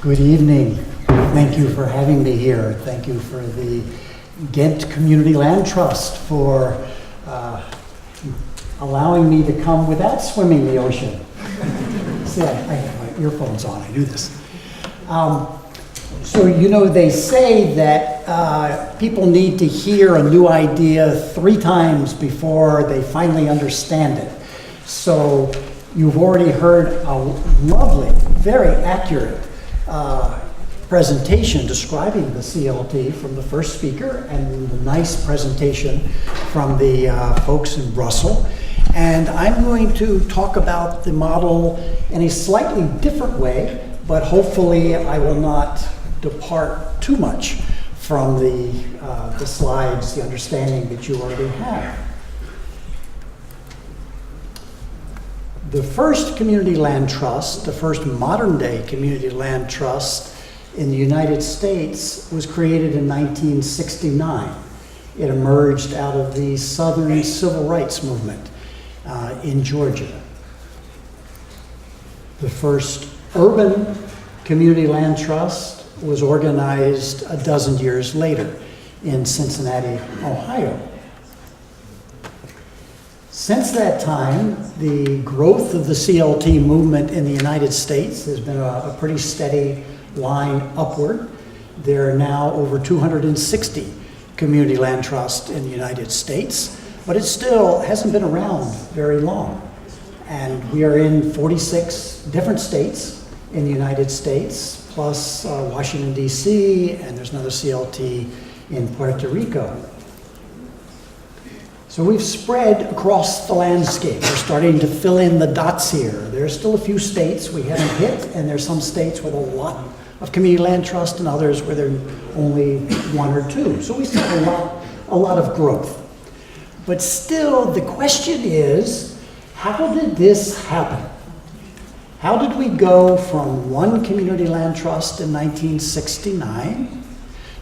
Good evening. Thank you for having me here. Thank you for the Gent Community Land Trust for allowing me to come without swimming the ocean. See, I have my earphones on, I do this. So, you know, they say that people need to hear a new idea 3 times before they finally understand it. So, you've already heard a lovely, very accurate presentation describing the CLT from the first speaker, and the nice presentation from the folks in Brussel. And I'm going to talk about the model in a slightly different way, but hopefully I will not depart too much from the slides, the understanding that you already have. The first community land trust, the first modern day community land trust in the United States was created in 1969. It emerged out of the Southern Civil Rights Movement in Georgia. The first urban community land trust was organized a dozen years later in Cincinnati, Ohio. Since that time, the growth of the CLT movement in the United States has been a pretty steady line upward. There are now over 260 community land trusts in the United States, but it still hasn't been around very long. And we are in 46 different states in the United States, plus Washington, D.C., and there's another CLT in Puerto Rico. So we've spread across the landscape. We're starting to fill in the dots here. There's still a few states we haven't hit, and there's some states with a lot of community land trust and others where there are only 1 or 2. So we still have a lot of growth. But still, the question is, how did this happen? How did we go from 1 community land trust in 1969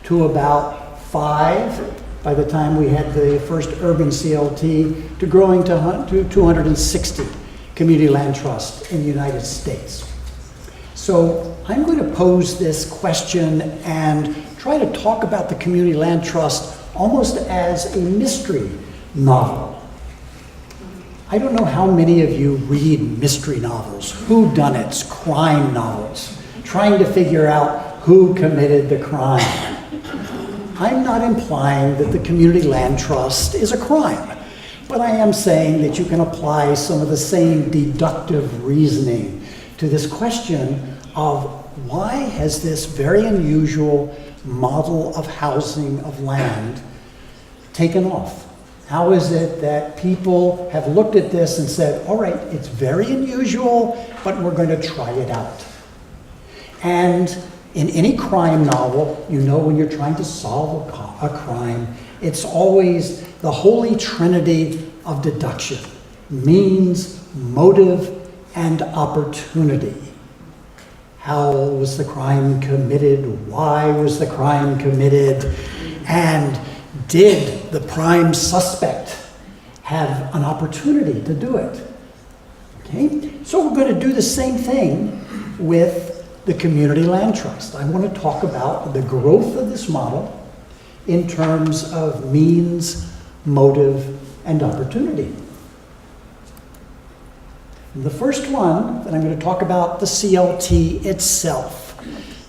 to about 5 by the time we had the first urban CLT, to growing to 260 community land trusts in the United States? So I'm going to pose this question and try to talk about the community land trust almost as a mystery novel. I don't know how many of you read mystery novels, whodunits, crime novels, trying to figure out who committed the crime. I'm not implying that the community land trust is a crime, but I am saying that you can apply some of the same deductive reasoning to this question of why has this very unusual model of housing of land taken off? How is it that people have looked at this and said, all right, it's very unusual, but we're going to try it out? And in any crime novel, you know, when you're trying to solve a crime, it's always the holy trinity of deduction: means, motive, and opportunity. How was the crime committed? Why was the crime committed? And did the prime suspect have an opportunity to do it? Okay, so we're going to do the same thing with the community land trust. I want to talk about the growth of this model in terms of means, motive, and opportunity. And the first one that I'm going to talk about, the CLT itself.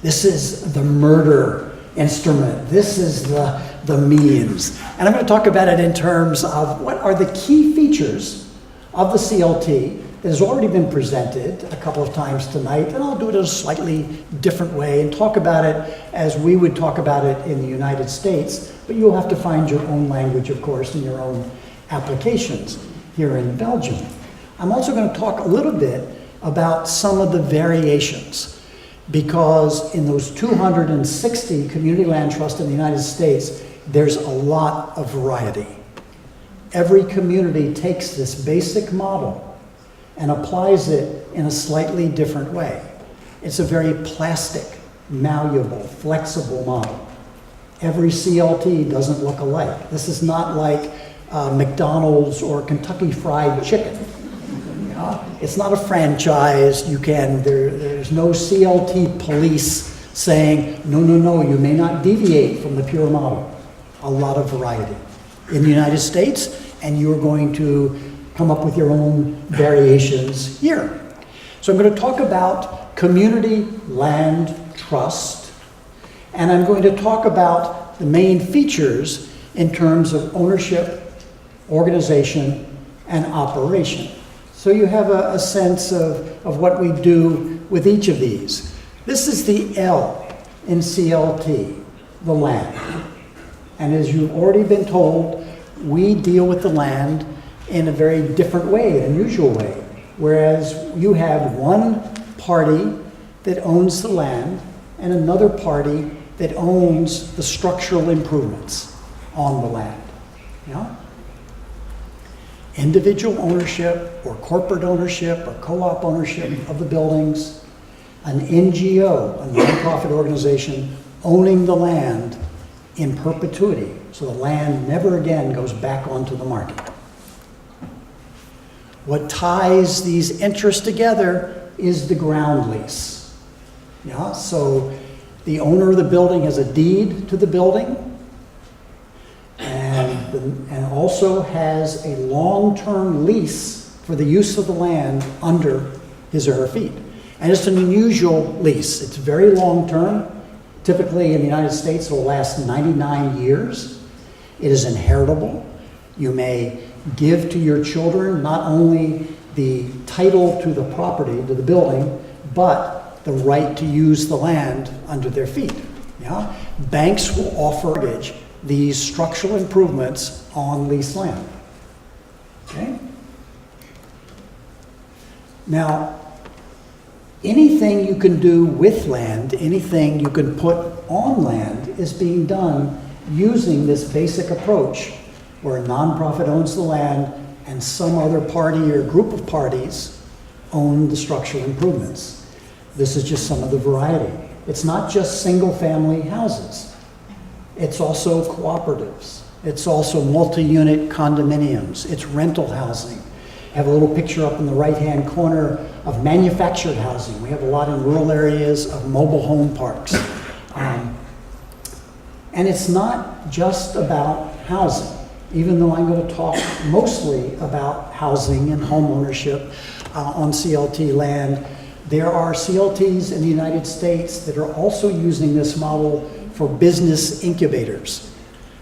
This is the murder instrument. This is the means. And I'm going to talk about it in terms of what are the key features of the CLT that has already been presented a couple of times tonight, and I'll do it in a slightly different way and talk about it as we would talk about it in the United States, but you'll have to find your own language, of course, in your own applications here in Belgium. I'm also going to talk a little bit about some of the variations, because in those 260 community land trusts in the United States, there's a lot of variety. Every community takes this basic model and applies it in a slightly different way. It's a very plastic, malleable, flexible model. Every CLT doesn't look alike. This is not like McDonald's or Kentucky Fried Chicken. It's not a franchise. There's no CLT police saying, no, no, no, you may not deviate from the pure model. A lot of variety in the United States, and you're going to come up with your own variations here. So I'm going to talk about community land trust, and I'm going to talk about the main features in terms of ownership, organization, and operation. So you have a sense of what we do with each of these. This is the L in CLT, the land. And as you've already been told, we deal with the land in a very different way, an unusual way. Whereas you have one party that owns the land and another party that owns the structural improvements on the land. Yeah? Individual ownership or corporate ownership or co-op ownership of the buildings, an NGO, a nonprofit organization, owning the land in perpetuity, so the land never again goes back onto the market. What ties these interests together is the ground lease. Yeah, so the owner of the building has a deed to the building and also has a long-term lease for the use of the land under his or her feet. And it's an unusual lease. It's very long-term. Typically in the United States, it will last 99 years. It is inheritable. You may give to your children not only the title to the property, to the building, but the right to use the land under their feet. Yeah? Banks will offer mortgage these structural improvements on leased land. Okay? Now, anything you can do with land, anything you can put on land is being done using this basic approach where a nonprofit owns the land and some other party or group of parties own the structural improvements. This is just some of the variety. It's not just single-family houses. It's also cooperatives. It's also multi-unit condominiums. It's rental housing. I have a little picture up in the right-hand corner of manufactured housing. We have a lot in rural areas of mobile home parks. And it's not just about housing, even though I'm going to talk mostly about housing and home ownership on CLT land. There are CLTs in the United States that are also using this model for business incubators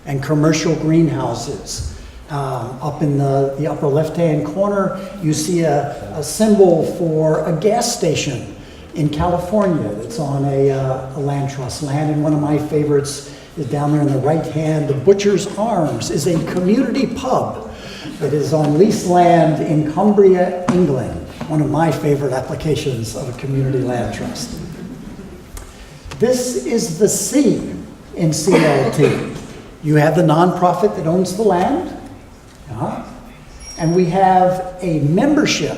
and commercial greenhouses. Up in the upper left-hand corner, you see a symbol for a gas station in California that's on a land trust land. And one of my favorites is down there in the right hand. The Butcher's Arms is a community pub that is on leased land in Cumbria, England. One of my favorite applications of a community land trust. This is the C in CLT. You have the nonprofit that owns the land. And we have a membership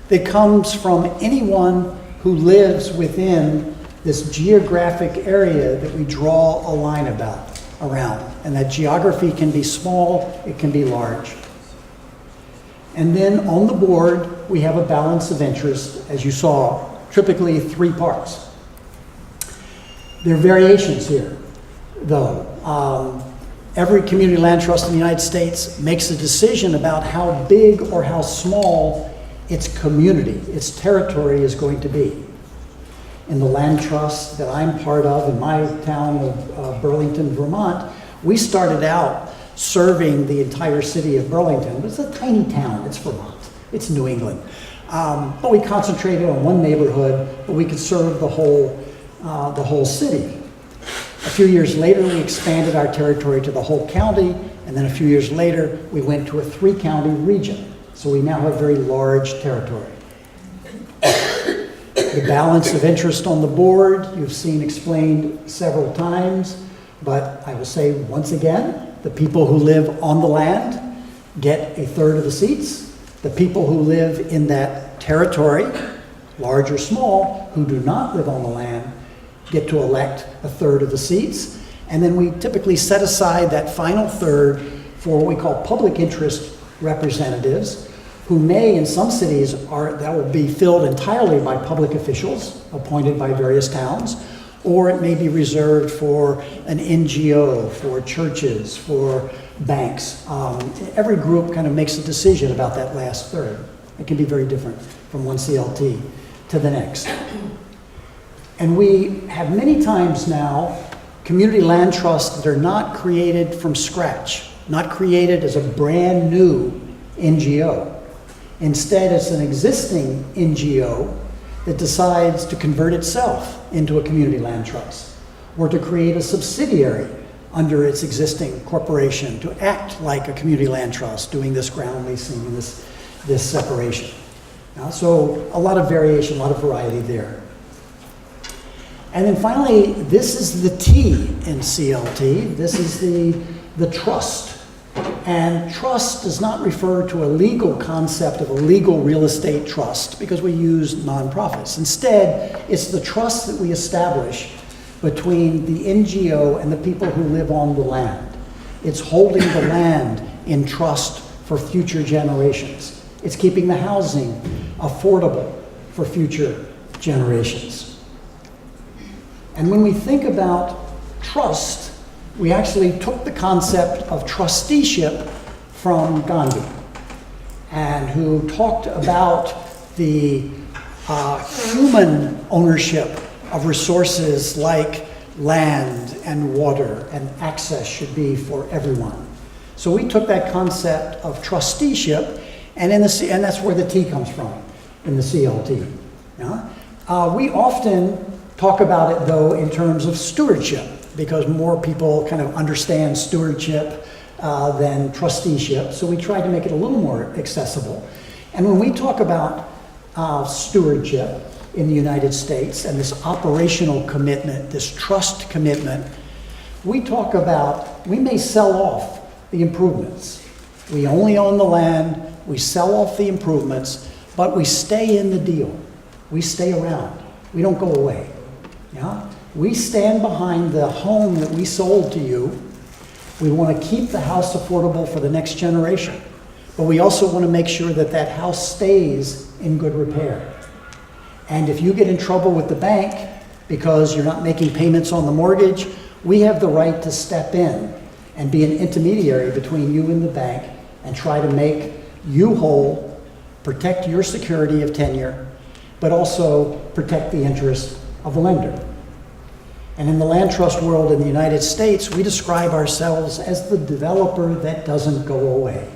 that comes from anyone who lives within this geographic area that we draw a line around. And that geography can be small, it can be large. And then on the board, we have a balance of interest, as you saw, typically 3 parts. There are variations here, though. Every community land trust in the United States makes a decision about how big or how small its community, its territory is going to be. In the land trust that I'm part of in my town of Burlington, Vermont, we started out serving the entire city of Burlington. It's a tiny town, it's Vermont, it's New England. But we concentrated on one neighborhood, but we could serve the whole city. A few years later, we expanded our territory to the whole county, and then a few years later, we went to a 3-county region. So we now have very large territory. The balance of interest on the board, you've seen explained several times, but I will say once again, the people who live on the land get 1/3 of the seats. The people who live in that territory, large or small, who do not live on the land, get to elect 1/3 of the seats. And then we typically set aside that final third for what we call public interest representatives, who may, in some cities, that will be filled entirely by public officials appointed by various towns, or it may be reserved for an NGO, for churches, for banks. Every group kind of makes a decision about that last third. It can be very different from one CLT to the next. And we have many times now community land trusts that are not created from scratch, not created as a brand new NGO. Instead, it's an existing NGO that decides to convert itself into a community land trust, or to create a subsidiary under its existing corporation to act like a community land trust, doing this ground leasing and this separation. So a lot of variation, a lot of variety there. And then finally, this is the T in CLT. This is the trust. And trust does not refer to a legal concept of a legal real estate trust, because we use nonprofits. Instead, it's the trust that we establish between the NGO and the people who live on the land. It's holding the land in trust for future generations. It's keeping the housing affordable for future generations. And when we think about trust, we actually took the concept of trusteeship from Gandhi, and who talked about the human ownership of resources like land and water, and access should be for everyone. So we took that concept of trusteeship, and that's where the T comes from in the CLT. Yeah? We often talk about it, though, in terms of stewardship, because more people kind of understand stewardship than trusteeship. So we tried to make it a little more accessible. And when we talk about stewardship in the United States and this operational commitment, this trust commitment, we talk about, we may sell off the improvements. We only own the land, we sell off the improvements, but we stay in the deal. We stay around. We don't go away. Yeah? We stand behind the home that we sold to you. We want to keep the house affordable for the next generation, but we also want to make sure that that house stays in good repair. And if you get in trouble with the bank because you're not making payments on the mortgage, we have the right to step in and be an intermediary between you and the bank and try to make you whole, protect your security of tenure, but also protect the interest of the lender. And in the land trust world in the United States, we describe ourselves as the developer that doesn't go away.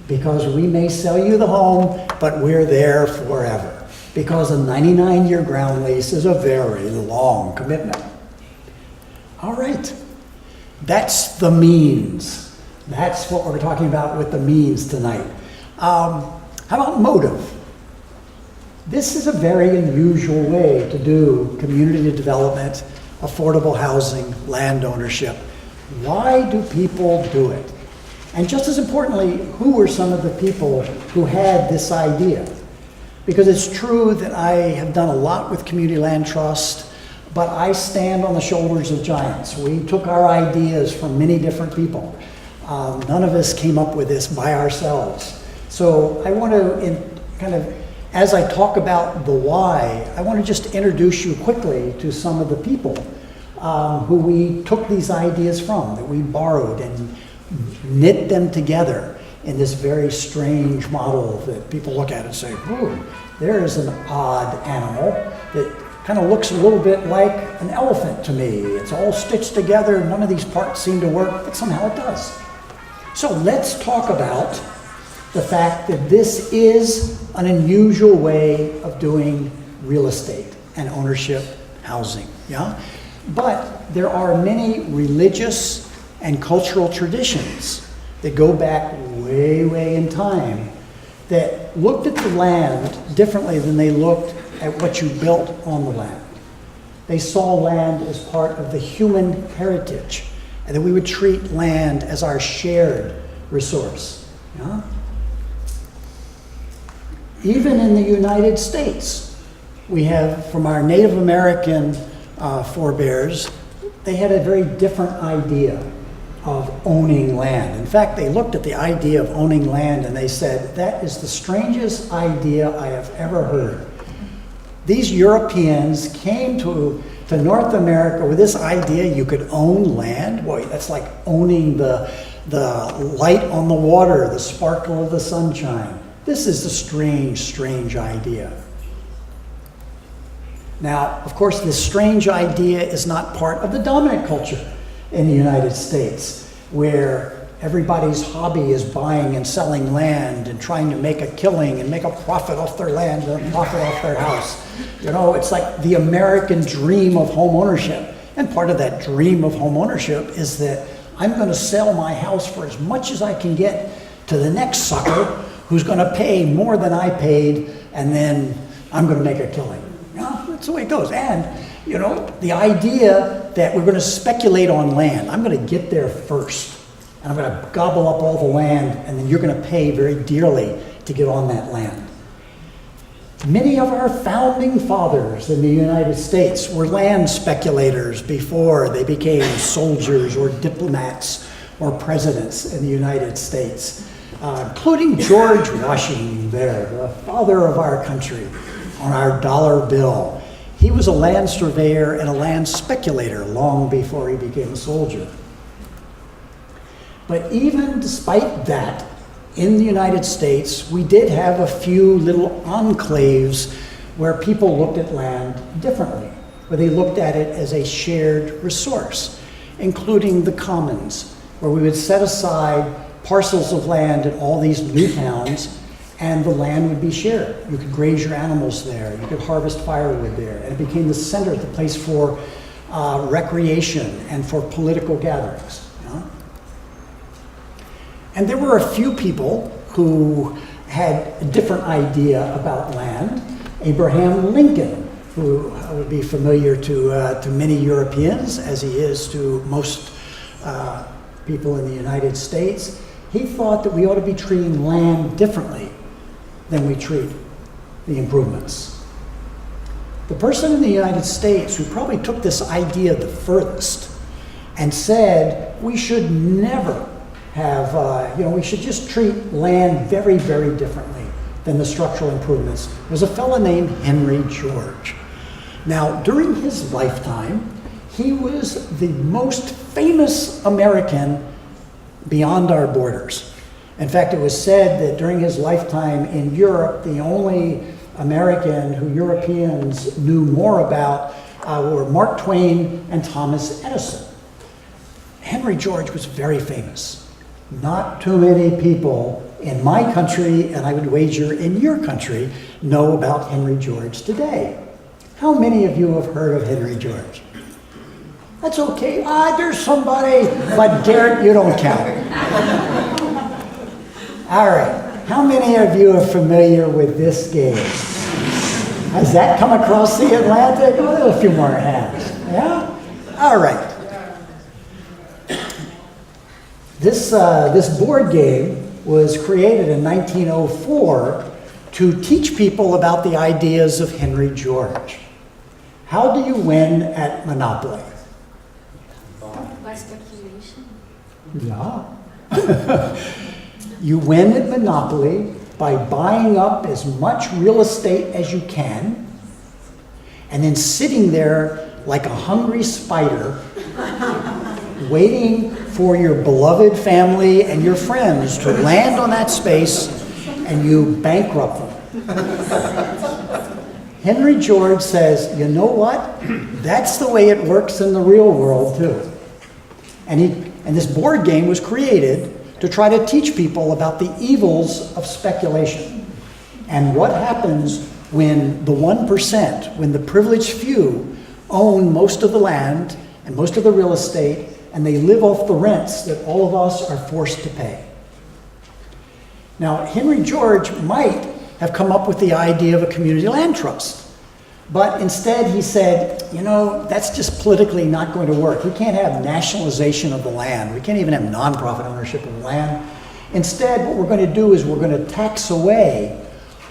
Because we may sell you the home, but we're there forever. Because a 99-year ground lease is a very long commitment. All right, that's the means. That's what we're talking about with the means tonight. How about motive? This is a very unusual way to do community development, affordable housing, land ownership. Why do people do it? And just as importantly, who were some of the people who had this idea? Because it's true that I have done a lot with community land trust, but I stand on the shoulders of giants. We took our ideas from many different people. None of us came up with this by ourselves. So I want to as I talk about the why, I want to just introduce you quickly to some of the people who we took these ideas from, that we borrowed and knit them together in this very strange model that people look at and say, "Ooh, there is an odd animal that kind of looks a little bit like an elephant to me. It's all stitched together, none of these parts seem to work, but somehow it does." So let's talk about the fact that this is an unusual way of doing real estate and ownership housing, yeah? But there are many religious and cultural traditions that go back way, way in time that looked at the land differently than they looked at what you built on the land. They saw land as part of the human heritage, and that we would treat land as our shared resource, yeah? Even in the United States, we have, from our Native American forebears, they had a very different idea of owning land. In fact, they looked at the idea of owning land and they said, that is the strangest idea I have ever heard. These Europeans came to North America with this idea you could own land. Boy, that's like owning the light on the water, the sparkle of the sunshine. This is a strange, strange idea. Now, of course, this strange idea is not part of the dominant culture in the United States, where everybody's hobby is buying and selling land and trying to make a killing and make a profit off their land and a profit off their house. You know, it's like the American dream of home ownership. And part of that dream of home ownership is that I'm going to sell my house for as much as I can get to the next sucker who's going to pay more than I paid, and then I'm going to make a killing. You know, that's the way it goes. And, you know, the idea that we're going to speculate on land. I'm going to get there first, and I'm going to gobble up all the land, and then you're going to pay very dearly to get on that land. Many of our founding fathers in the United States were land speculators before they became soldiers or diplomats or presidents in the United States, including George Washington there, the father of our country, on our dollar bill. He was a land surveyor and a land speculator long before he became a soldier. But even despite that, in the United States, we did have a few little enclaves where people looked at land differently, where they looked at it as a shared resource, including the commons, where we would set aside parcels of land in all these new towns, and the land would be shared. You could graze your animals there, you could harvest firewood there, and it became the center, the place for recreation and for political gatherings. You know? And there were a few people who had a different idea about land. Abraham Lincoln, who would be familiar to many Europeans, as he is to most people in the United States, he thought that we ought to be treating land differently than we treat the improvements. The person in the United States who probably took this idea the furthest and said we should never have, we should just treat land very, very differently than the structural improvements, was a fellow named Henry George. Now, during his lifetime, he was the most famous American beyond our borders. In fact, it was said that during his lifetime in Europe, the only American who Europeans knew more about were Mark Twain and Thomas Edison. Henry George was very famous. Not too many people in my country, and I would wager in your country, know about Henry George today. How many of you have heard of Henry George? That's okay. There's somebody, but Garrett, you don't count. All right. How many of you are familiar with this game? Has that come across the Atlantic? Oh, there's a few more hands. Yeah? All right. This board game was created in 1904 to teach people about the ideas of Henry George. How do you win at Monopoly? By speculation. Yeah. You win at Monopoly by buying up as much real estate as you can and then sitting there like a hungry spider waiting for your beloved family and your friends to land on that space and you bankrupt them. Henry George says, you know what? That's the way it works in the real world too. And this board game was created to try to teach people about the evils of speculation and what happens when the 1%, when the privileged few own most of the land and most of the real estate, and they live off the rents that all of us are forced to pay. Now, Henry George might have come up with the idea of a community land trust, but instead he said, you know, that's just politically not going to work. We can't have nationalization of the land. We can't even have nonprofit ownership of the land. Instead, what we're going to do is we're going to tax away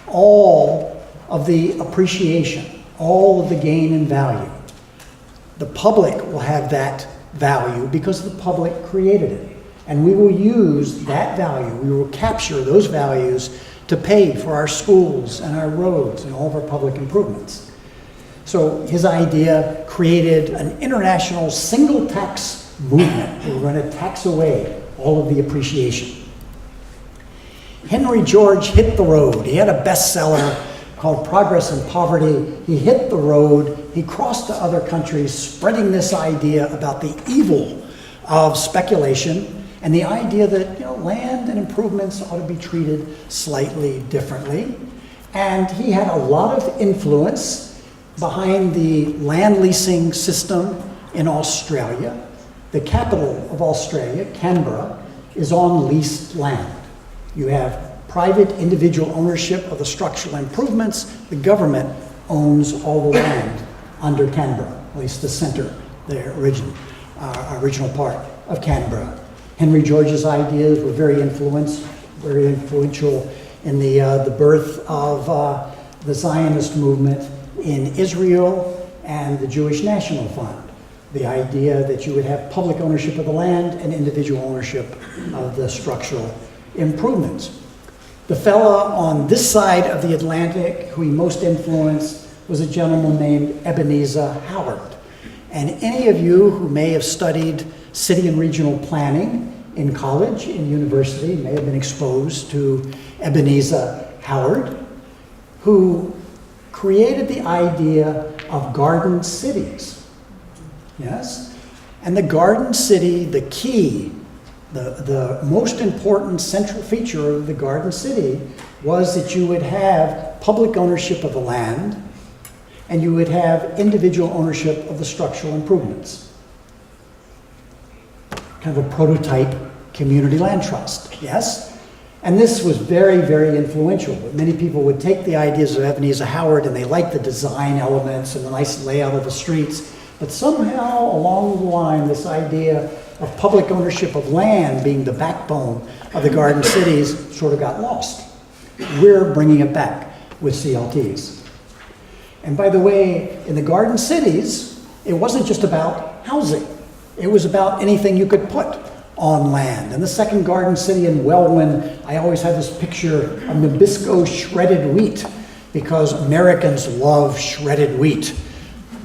all of the appreciation, all of the gain in value. The public will have that value because the public created it. And we will use that value, we will capture those values to pay for our schools and our roads and all of our public improvements. So his idea created an international single tax movement. We were going to tax away all of the appreciation. Henry George hit the road. He had a bestseller called Progress and Poverty. He hit the road. He crossed to other countries, spreading this idea about the evil of speculation and the idea that land and improvements ought to be treated slightly differently. And he had a lot of influence behind the land leasing system in Australia. The capital of Australia, Canberra, is on leased land. You have private individual ownership of the structural improvements. The government owns all the land under Canberra, at least the center, the original part of Canberra. Henry George's ideas were very influential in the birth of the Zionist movement in Israel and the Jewish National Fund. The idea that you would have public ownership of the land and individual ownership of the structural improvements. The fella on this side of the Atlantic who he most influenced was a gentleman named Ebenezer Howard. And any of you who may have studied city and regional planning in college, in university, may have been exposed to Ebenezer Howard, who created the idea of garden cities. Yes? And the garden city, the key, the most important central feature of the garden city was that you would have public ownership of the land and you would have individual ownership of the structural improvements. Kind of a prototype community land trust, yes? And this was very, very influential. Many people would take the ideas of Ebenezer Howard and they liked the design elements and the nice layout of the streets, but somehow along the line, this idea of public ownership of land being the backbone of the garden cities sort of got lost. We're bringing it back with CLTs. And by the way, in the garden cities, it wasn't just about housing. It was about anything you could put on land. In the second garden city in Welwyn, I always have this picture of Nabisco shredded wheat because Americans love shredded wheat.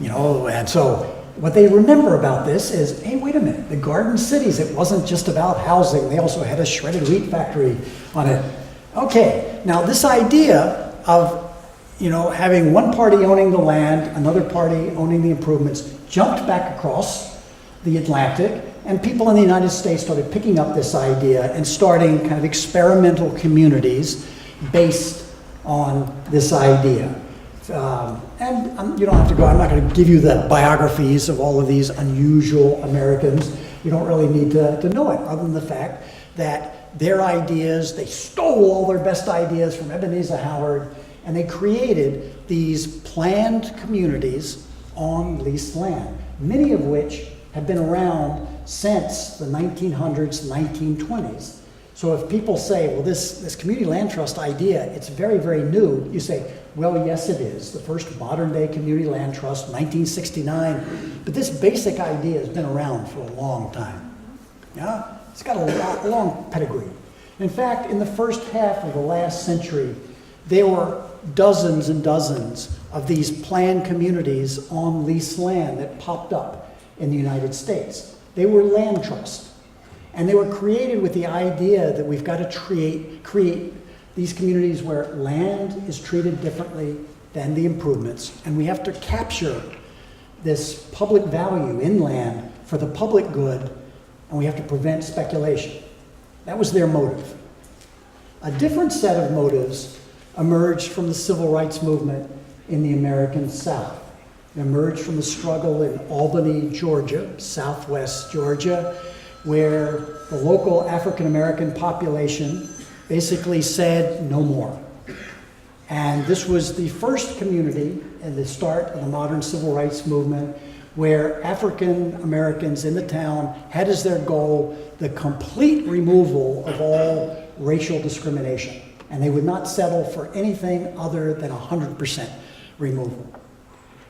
And so what they remember about this is, hey, wait a minute, the garden cities, it wasn't just about housing. They also had a shredded wheat factory on it. Okay, now this idea of having one party owning the land, another party owning the improvements, jumped back across the Atlantic, and people in the United States started picking up this idea and starting kind of experimental communities based on this idea. And you don't have to go, I'm not going to give you the biographies of all of these unusual Americans. You don't really need to know it, other than the fact that their ideas, they stole all their best ideas from Ebenezer Howard, and they created these planned communities on leased land, many of which have been around since the 1900s, 1920s. So if people say, well, this community land trust idea, it's very, very new, you say, well, yes, it is. The first modern day community land trust, 1969. But this basic idea has been around for a long time. Yeah? It's got a long pedigree. In fact, in the first half of the last century, there were dozens and dozens of these planned communities on leased land that popped up in the United States. They were land trusts. And they were created with the idea that we've got to create these communities where land is treated differently than the improvements. And we have to capture this public value in land for the public good, and we have to prevent speculation. That was their motive. A different set of motives emerged from the civil rights movement in the American South. It emerged from the struggle in Albany, Georgia, southwest Georgia, where the local African-American population basically said no more. And this was the first community at the start of the modern civil rights movement where African Americans in the town had as their goal the complete removal of all racial discrimination. And they would not settle for anything other than 100% removal.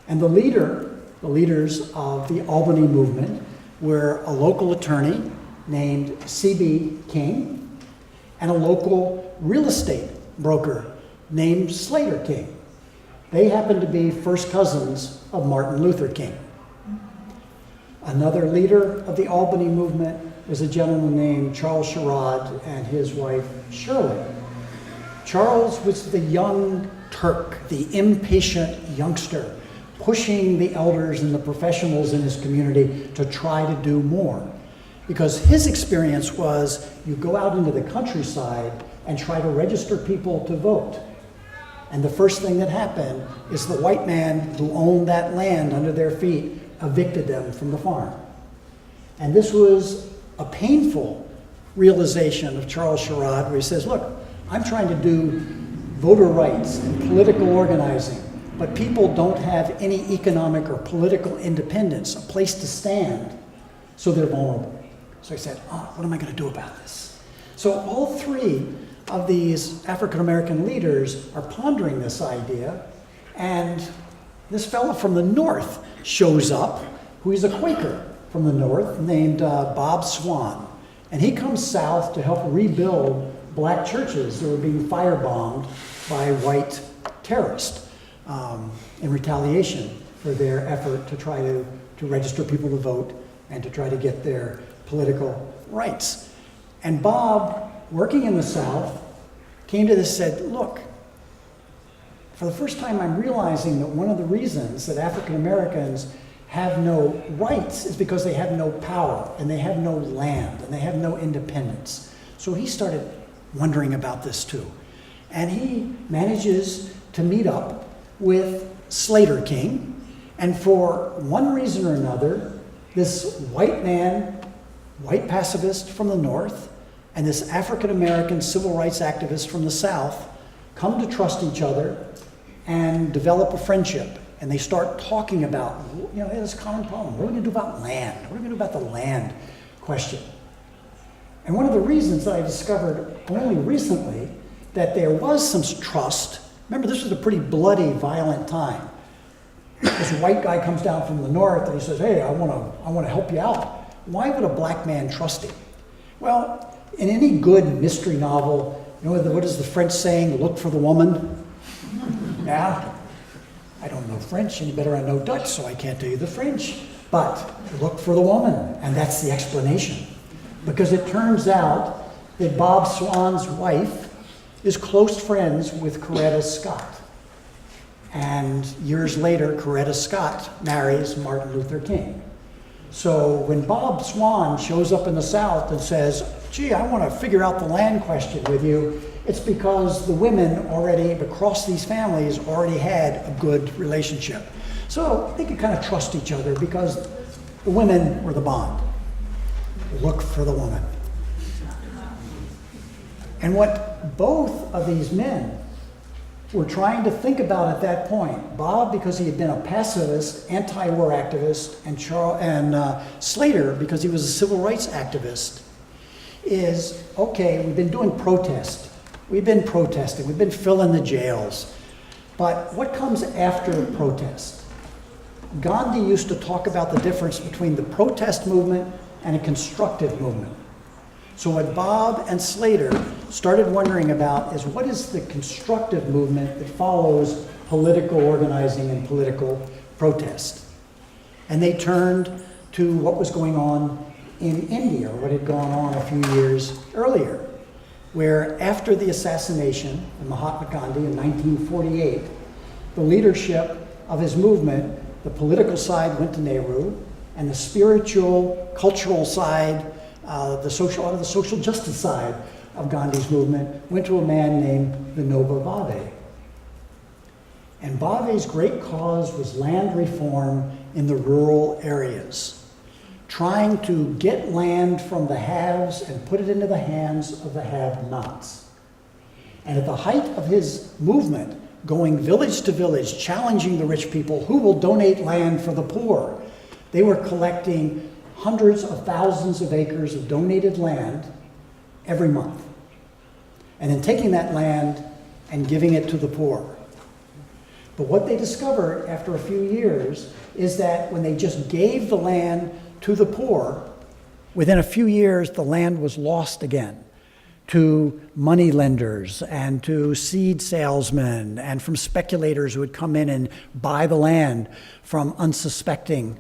And the leaders of the Albany movement were a local attorney named C.B. King and a local real estate broker named Slater King. They happened to be first cousins of Martin Luther King. Another leader of the Albany movement was a gentleman named Charles Sherrod and his wife Shirley. Charles was the young Turk, the impatient youngster, pushing the elders and the professionals in his community to try to do more. Because his experience was you go out into the countryside and try to register people to vote. And the first thing that happened is the white man who owned that land under their feet evicted them from the farm. And this was a painful realization of Charles Sherrod, where he says, look, I'm trying to do voter rights and political organizing, but people don't have any economic or political independence, a place to stand, so they're vulnerable. So he said, what am I going to do about this? So all three of these African-American leaders are pondering this idea, and this fellow from the north shows up, who is a Quaker from the north, named Bob Swan. And he comes south to help rebuild black churches that were being firebombed by white terrorists in retaliation for their effort to try to register people to vote and to try to get their political rights. And Bob, working in the South, came to this and said, look, for the first time I'm realizing that one of the reasons that African Americans have no rights is because they have no power and they have no land and they have no independence. So he started wondering about this too. And he manages to meet up with Slater King, and for one reason or another, this white man, white pacifist from the north, and this African-American civil rights activist from the south come to trust each other and develop a friendship. And they start talking about, hey, this common problem. What are we going to do about land? What are we going to do about the land question? And one of the reasons that I discovered only recently that there was some trust, remember this was a pretty bloody, violent time. This white guy comes down from the north and he says, hey, I want to help you out. Why would a black man trust him? Well, in any good mystery novel, what is the French saying, look for the woman? Yeah, I don't know French any better I know Dutch, so I can't tell you the French. But look for the woman, and that's the explanation. Because it turns out that Bob Swan's wife is close friends with Coretta Scott. And years later, Coretta Scott marries Martin Luther King. So when Bob Swan shows up in the South and says, gee, I want to figure out the land question with you, it's because the women already, across these families, already had a good relationship. So they could kind of trust each other because the women were the bond. Look for the woman. And what both of these men were trying to think about at that point, Bob because he had been a pacifist, anti-war activist, and Slater because he was a civil rights activist, is, okay, we've been doing protest. We've been protesting. We've been filling the jails. But what comes after protest? Gandhi used to talk about the difference between the protest movement and a constructive movement. So what Bob and Slater started wondering about is what is the constructive movement that follows political organizing and political protest? And they turned to what was going on in India, or what had gone on a few years earlier, where after the assassination of Mahatma Gandhi in 1948, the leadership of his movement, the political side went to Nehru, and the spiritual, cultural side, the social justice side of Gandhi's movement went to a man named Vinoba Bhave. And Bhave's great cause was land reform in the rural areas, trying to get land from the haves and put it into the hands of the have-nots. And at the height of his movement, going village to village, challenging the rich people who will donate land for the poor, they were collecting hundreds of thousands of acres of donated land every month, and then taking that land and giving it to the poor. But what they discovered after a few years is that when they just gave the land to the poor, within a few years, the land was lost again to money lenders and to seed salesmen and from speculators who would come in and buy the land from unsuspecting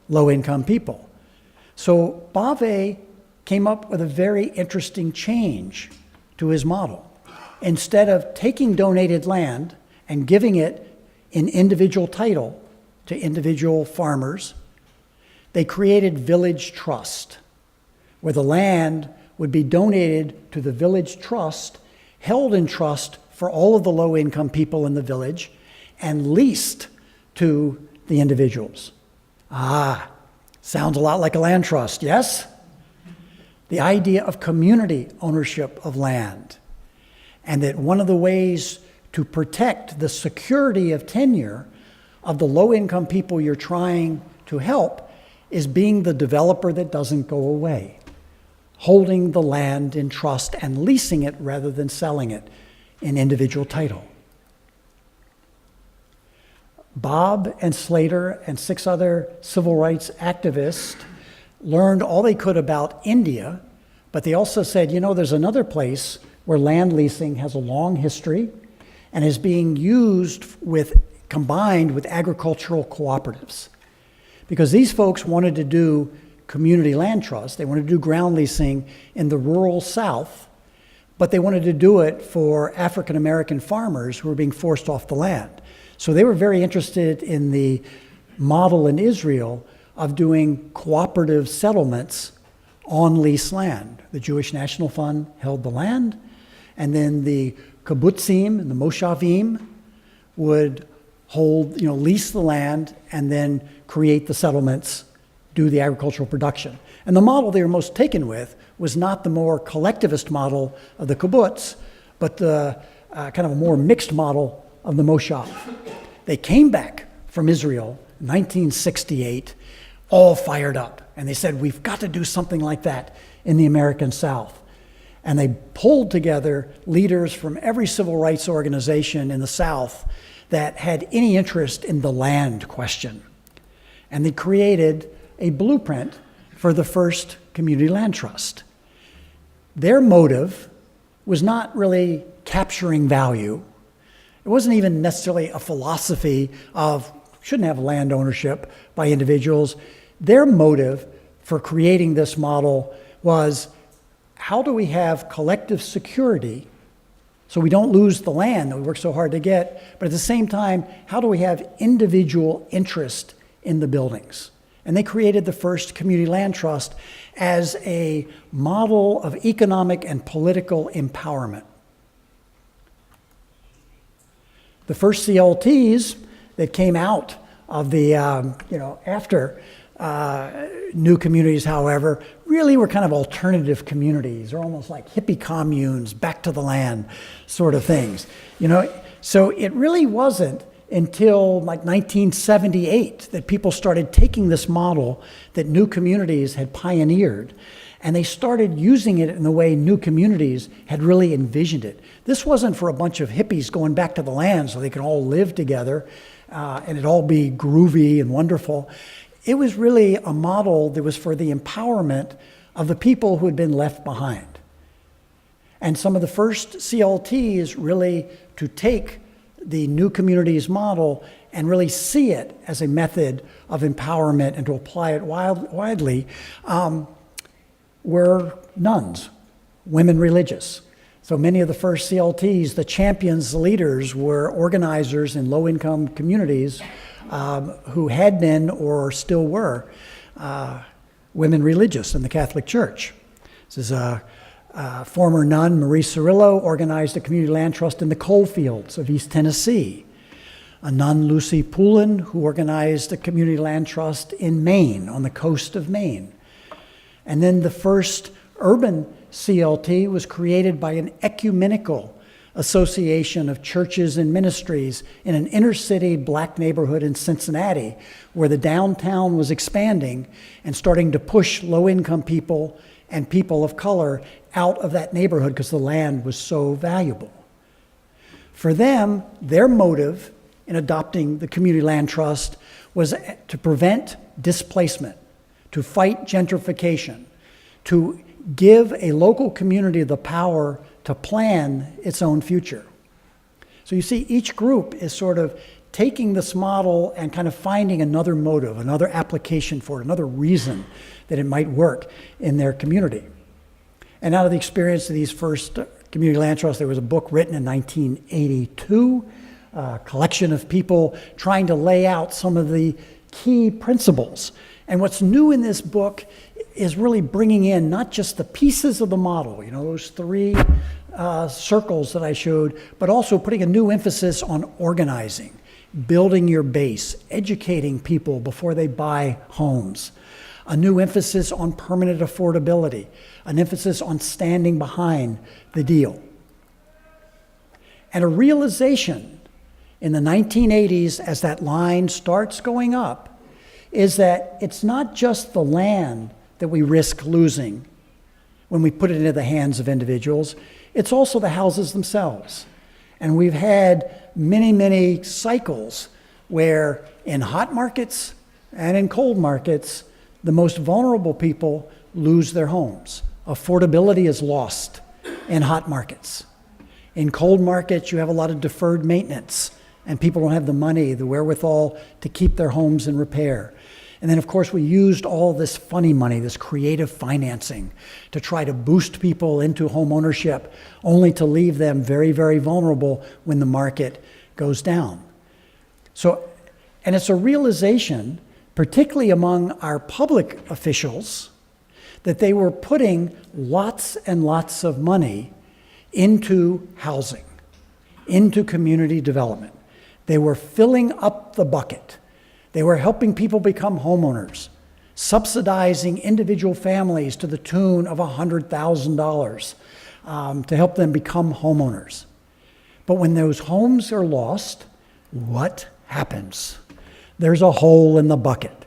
low-income people. So Bave came up with a very interesting change to his model. Instead of taking donated land and giving it in individual title to individual farmers, they created village trust, where the land would be donated to the village trust, held in trust for all of the low-income people in the village, and leased to the individuals. Sounds a lot like a land trust, yes? The idea of community ownership of land, and that one of the ways to protect the security of tenure of the low-income people you're trying to help is being the developer that doesn't go away, holding the land in trust and leasing it rather than selling it in individual title. Bob and Slater and 6 other civil rights activists learned all they could about India, but they also said, there's another place where land leasing has a long history and is being used combined with agricultural cooperatives. Because these folks wanted to do community land trust, they wanted to do ground leasing in the rural South, but they wanted to do it for African American farmers who were being forced off the land. So they were very interested in the model in Israel of doing cooperative settlements on leased land. The Jewish National Fund held the land, and then the kibbutzim and the moshavim would lease the land and then create the settlements, do the agricultural production. And the model they were most taken with was not the more collectivist model of the kibbutz, but the kind of a more mixed model of the moshav. They came back from Israel in 1968, all fired up, and they said, we've got to do something like that in the American South. And they pulled together leaders from every civil rights organization in the South that had any interest in the land question. And they created a blueprint for the first community land trust. Their motive was not really capturing value. It wasn't even necessarily a philosophy of shouldn't have land ownership by individuals. Their motive for creating this model was, how do we have collective security so we don't lose the land that we work so hard to get, but at the same time, how do we have individual interest in the buildings? And they created the first community land trust as a model of economic and political empowerment. The first CLTs that came out of the, after new communities, however, really were kind of alternative communities, or almost like hippie communes, back to the land sort of things. So it really wasn't until like 1978 that people started taking this model that new communities had pioneered, and they started using it in the way new communities had really envisioned it. This wasn't for a bunch of hippies going back to the land so they could all live together and it'd all be groovy and wonderful. It was really a model that was for the empowerment of the people who had been left behind. And some of the first CLTs really to take the new communities model and really see it as a method of empowerment and to apply it widely were nuns, women religious. So many of the first CLTs, the champions, the leaders, were organizers in low-income communities who had been or still were women religious in the Catholic Church. This is a former nun, Marie Cirillo, organized a community land trust in the coal fields of East Tennessee. A nun, Lucy Poulin, who organized a community land trust in Maine, on the coast of Maine. And then the first urban CLT was created by an ecumenical association of churches and ministries in an inner city black neighborhood in Cincinnati, where the downtown was expanding and starting to push low-income people and people of color out of that neighborhood because the land was so valuable. For them, their motive in adopting the community land trust was to prevent displacement, to fight gentrification, to give a local community the power to plan its own future. So you see, each group is sort of taking this model and kind of finding another motive, another application for it, another reason that it might work in their community. And out of the experience of these first community land trusts, there was a book written in 1982, a collection of people trying to lay out some of the key principles. And what's new in this book is really bringing in not just the pieces of the model, those three circles that I showed, but also putting a new emphasis on organizing, building your base, educating people before they buy homes, a new emphasis on permanent affordability, an emphasis on standing behind the deal. And a realization in the 1980s, as that line starts going up, is that it's not just the land that we risk losing when we put it into the hands of individuals, it's also the houses themselves. And we've had many, many cycles where in hot markets and in cold markets, the most vulnerable people lose their homes. Affordability is lost in hot markets. In cold markets, you have a lot of deferred maintenance, and people don't have the money, the wherewithal to keep their homes in repair. And then, of course, we used all this funny money, this creative financing, to try to boost people into home ownership, only to leave them very, very vulnerable when the market goes down. So, and it's a realization, particularly among our public officials, that they were putting lots and lots of money into housing, into community development. They were filling up the bucket. They were helping people become homeowners, subsidizing individual families to the tune of $100,000 to help them become homeowners. But when those homes are lost, what happens? There's a hole in the bucket.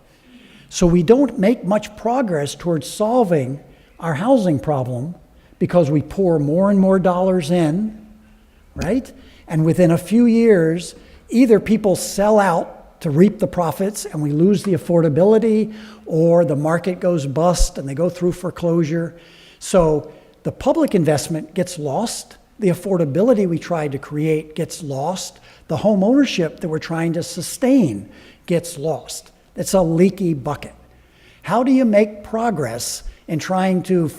So we don't make much progress towards solving our housing problem because we pour more and more dollars in, right? And within a few years, either people sell out to reap the profits and we lose the affordability, or the market goes bust and they go through foreclosure. So the public investment gets lost, the affordability we tried to create gets lost, the home ownership that we're trying to sustain gets lost. It's a leaky bucket. How do you make progress in trying to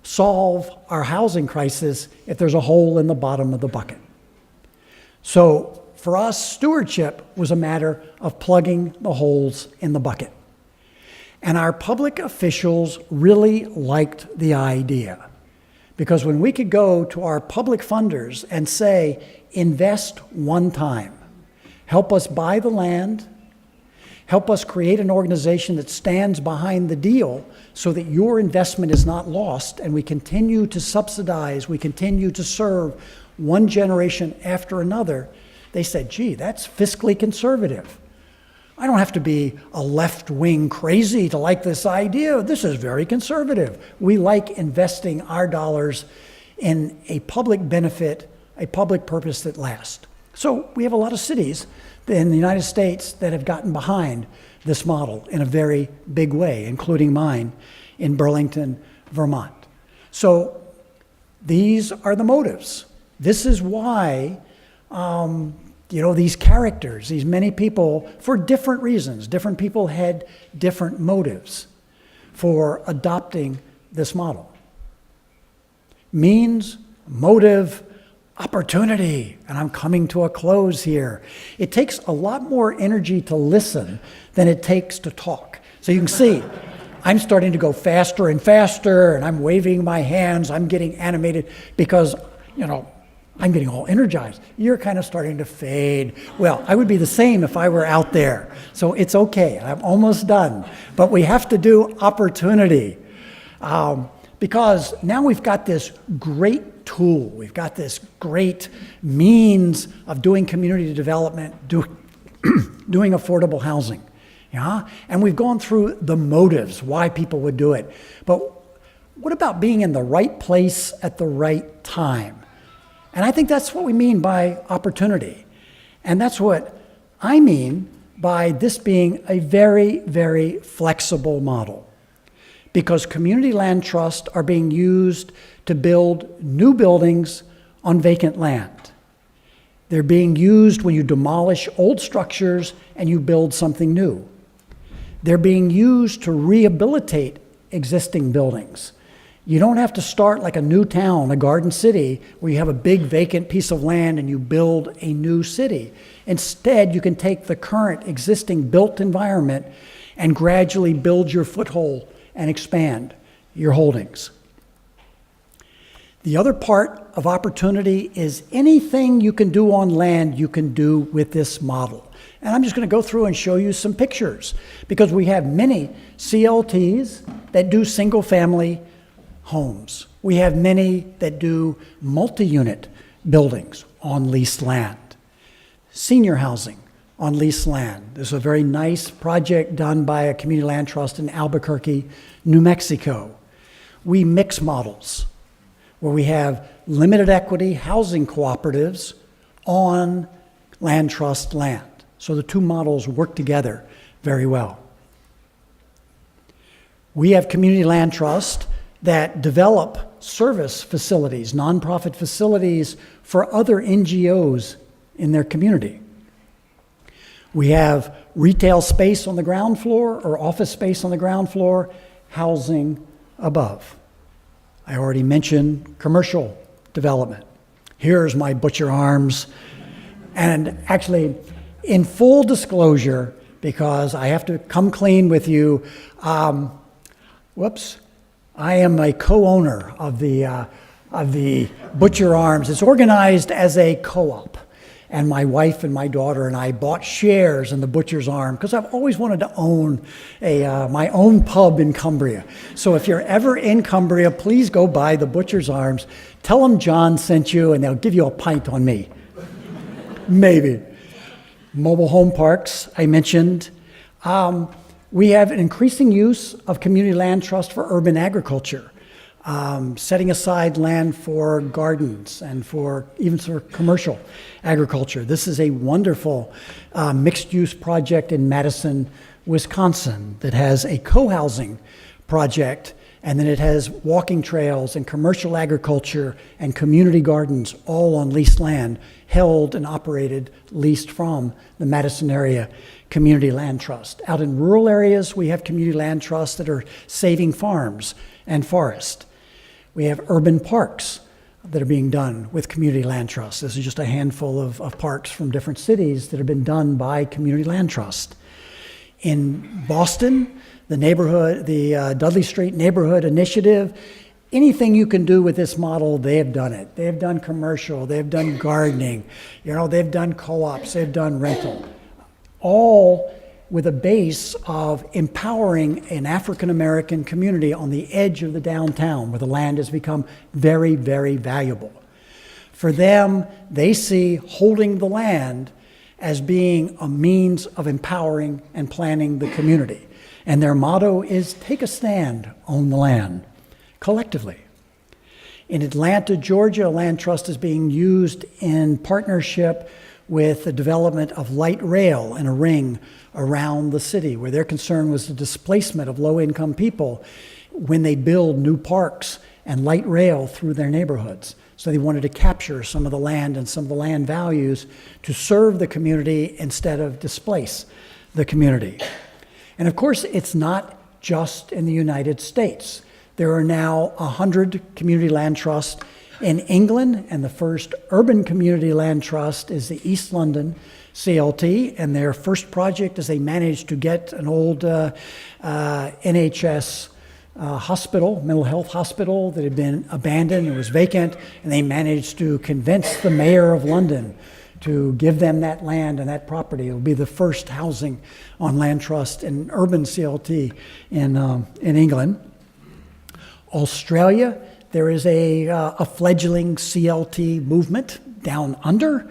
solve our housing crisis if there's a hole in the bottom of the bucket? So for us, stewardship was a matter of plugging the holes in the bucket. And our public officials really liked the idea. Because when we could go to our public funders and say, invest one time, help us buy the land, help us create an organization that stands behind the deal so that your investment is not lost, and we continue to subsidize, we continue to serve one generation after another, they said, gee, that's fiscally conservative. I don't have to be a left-wing crazy to like this idea. This is very conservative. We like investing our dollars in a public benefit, a public purpose that lasts. So we have a lot of cities in the United States that have gotten behind this model in a very big way, including mine in Burlington, Vermont. So these are the motives. This is why these characters, these many people, for different reasons, different people had different motives for adopting this model. Means, motive, opportunity, and I'm coming to a close here. It takes a lot more energy to listen than it takes to talk. So you can see, I'm starting to go faster and faster, and I'm waving my hands, I'm getting animated because, I'm getting all energized. You're kind of starting to fade. Well, I would be the same if I were out there. So it's okay. I'm almost done. But we have to do opportunity. Because now we've got this great tool. We've got this great means of doing community development, doing affordable housing. Yeah? And we've gone through the motives, why people would do it. But what about being in the right place at the right time? And I think that's what we mean by opportunity. And that's what I mean by this being a very, very flexible model, because community land trusts are being used to build new buildings on vacant land. They're being used when you demolish old structures and you build something new. They're being used to rehabilitate existing buildings. You don't have to start like a new town, a garden city, where you have a big vacant piece of land and you build a new city. Instead, you can take the current existing built environment and gradually build your foothold and expand your holdings. The other part of opportunity is anything you can do on land, you can do with this model. And I'm just going to go through and show you some pictures, because we have many CLTs that do single-family homes. We have many that do multi-unit buildings on leased land. Senior housing on leased land. There's a very nice project done by a community land trust in Albuquerque, New Mexico. We mix models, where we have limited equity housing cooperatives on land trust land. So the two models work together very well. We have community land trust that develop service facilities, nonprofit facilities for other NGOs in their community. We have retail space on the ground floor or office space on the ground floor, housing above. I already mentioned commercial development. Here's my butcher arms. And actually, in full disclosure, because I have to come clean with you, I am a co-owner of the Butcher Arms. It's organized as a co-op. And my wife and my daughter and I bought shares in the Butcher's Arm because I've always wanted to own my own pub in Cumbria. So if you're ever in Cumbria, please go by the Butcher's Arms. Tell them John sent you and they'll give you a pint on me. Maybe. Mobile home parks, I mentioned. We have an increasing use of community land trust for urban agriculture, setting aside land for gardens and even for commercial agriculture. This is a wonderful mixed-use project in Madison, Wisconsin that has a co-housing project, and then it has walking trails and commercial agriculture and community gardens all on leased land, held and operated, leased from the Madison area Community Land Trust. Out in rural areas, we have community land trusts that are saving farms and forest. We have urban parks that are being done with community land trusts. This is just a handful of parks from different cities that have been done by community land trust. In Boston, the Dudley Street Neighborhood Initiative, anything you can do with this model, they have done it. They have done commercial, they've done gardening, they've done co-ops, they've done rental. All with a base of empowering an African-American community on the edge of the downtown where the land has become very, very valuable. For them, they see holding the land as being a means of empowering and planning the community. And their motto is take a stand on the land, collectively. In Atlanta, Georgia, a land trust is being used in partnership with the development of light rail in a ring around the city, where their concern was the displacement of low-income people when they build new parks and light rail through their neighborhoods. So they wanted to capture some of the land and some of the land values to serve the community instead of displace the community. And of course, it's not just in the United States. There are now 100 community land trusts in England, and the first urban community land trust is the East London CLT, and their first project is they managed to get an old NHS hospital, mental health hospital that had been abandoned and was vacant, and they managed to convince the mayor of London to give them that land and that property. It will be the first housing on land trust in urban CLT in England. Australia, there is a fledgling CLT movement down under.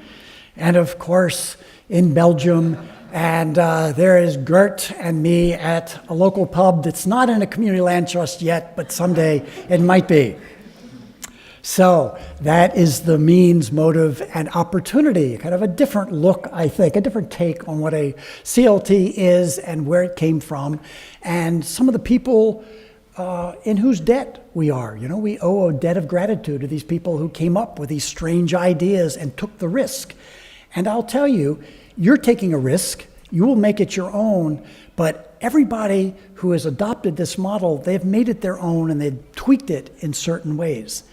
And of course, in Belgium, and there is Gert and me at a local pub that's not in a community land trust yet, but someday it might be. So that is the means, motive, and opportunity, kind of a different look, I think, a different take on what a CLT is and where it came from, and some of the people in whose debt we are. You know, we owe a debt of gratitude to these people who came up with these strange ideas and took the risk. And I'll tell you, you're taking a risk, you will make it your own, but everybody who has adopted this model, they've made it their own and they've tweaked it in certain ways.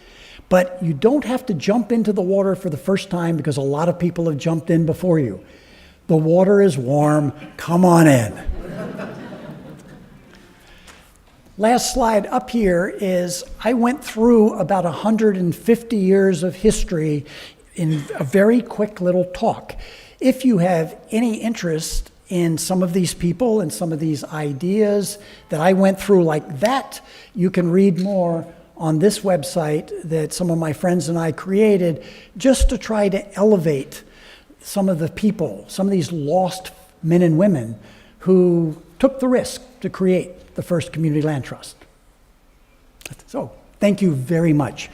But you don't have to jump into the water for the first time because a lot of people have jumped in before you. The water is warm, come on in. Last slide up here is, I went through about 150 years of history in a very quick little talk. If you have any interest in some of these people and some of these ideas that I went through like that, you can read more on this website that some of my friends and I created just to try to elevate some of the people, some of these lost men and women who took the risk to create the first community land trust. So, thank you very much.